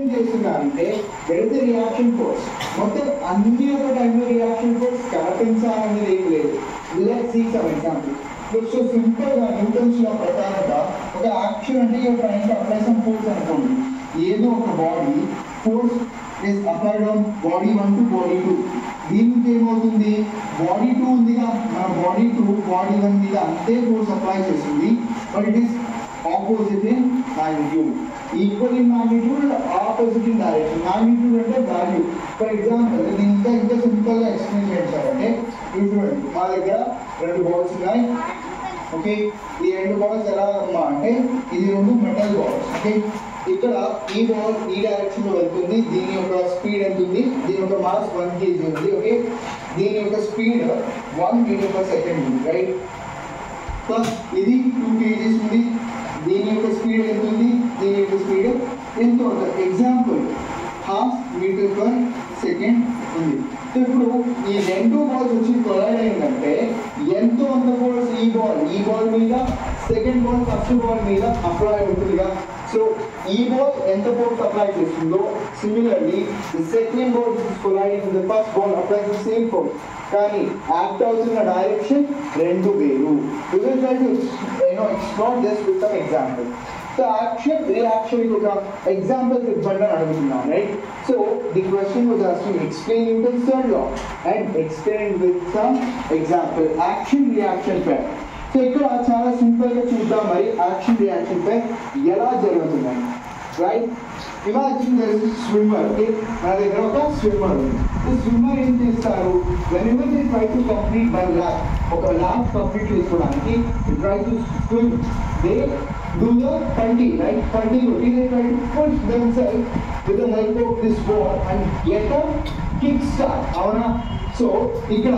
ఏం చేస్తున్నారంటే there is a reaction force. మొత్తం అన్ని ఒక టైంలో రియాక్షన్ ఫోర్స్ కనిపించాలనేది ఏం లేదు. Let's see some example. So simple గా న్యూటన్స్ లా ప్రకారంగా ఒక యాక్షన్ అంటే ఒక టైంకి అప్లై సమ్ ఫోర్స్ అనుకోండి. ఏదో ఒక body force is applied on body 1 to body 2. దీనికి ఏమవుతుంది, బాడీ 2 ఉందిగా, మన బాడీ 2 బాడీ 1 మీద అంతే ఫోర్స్ అప్లై చేస్తుంది, but it is opposite in magnitude. Equal in magnitude, opposite in direction. Magnitude అంటే వాల్యూ. ఫర్ ఎగ్జాంపుల్ నేను ఇంకా సింపుల్ గా ఎక్స్ప్లెయిన్ చేయించాలంటే చూడండి, మా దగ్గర 2 బాల్స్ ఉన్నాయి. ఓకే, ఈ 2 బాల్స్ ఎలా అమ్మా అంటే ఇది 2 మెటల్ బాల్స్. ఓకే, ఇక్కడ ఈ బాల్ ఈ డైరెక్షన్ లో వెళ్తుంది. దీని యొక్క స్పీడ్ ఎంత ఉంది, దీని యొక్క మాస్ 1 kg ఉంది. ఓకే, దీని యొక్క స్పీడ్ 1 మీటర్ పర్ సెకండ్ ఉంది, రైట్. ప్లస్ ఇది 2 kg ఉంది. దీని యొక్క స్పీడ్ ఎంత ఉంది, దీని యొక్క స్పీడ్ ఎంత ఉంటుంది, ఎగ్జాంపుల్ 1/2 మీటర్ పర్ సెకండ్ ఉంది. సో ఇప్పుడు ఈ 2 బాల్స్ వచ్చి కొలైడ్ అయిందంటే ఎంతో అంత ఫోర్స్ ఈ బాల్ మీద, సెకండ్ బాల్ ఫస్ట్ బాల్ మీద అప్లై అవుతుందిగా. సో ఈ బాల్ ఎంత ఫోర్స్ అప్లై చేస్తుందో similarly the second ball is colliding with the first ball applies the same force, కానీ యాక్ట్ అవుతున్న డైరెక్షన్ 2 వేరు. We will try to explore this with some example. So action reaction ఒక examples ఇవ్వండి అని అడుగుతున్నాను, right. So the question was asking explain Newton's third law and explain with some example action reaction pair. So ఇక్కడ చాలా simple గా చూద్దాం మరి action reaction pair ఎలా జరుగుతున్నాయి, right. Imagine there is swimmer. నా దగ్గర ఒక స్విమ్మర్ ఉంది. స్విమ్మర్ ఏం చేస్తారు, whenever they try to complete by lap, ఒక ల్యాప్ కంప్లీట్ చేసుకోవడానికి try to swim, they do the 20, right? 20 they try to push themselves with the help of this ball and get a kick start. అవునా? So ఇక్కడ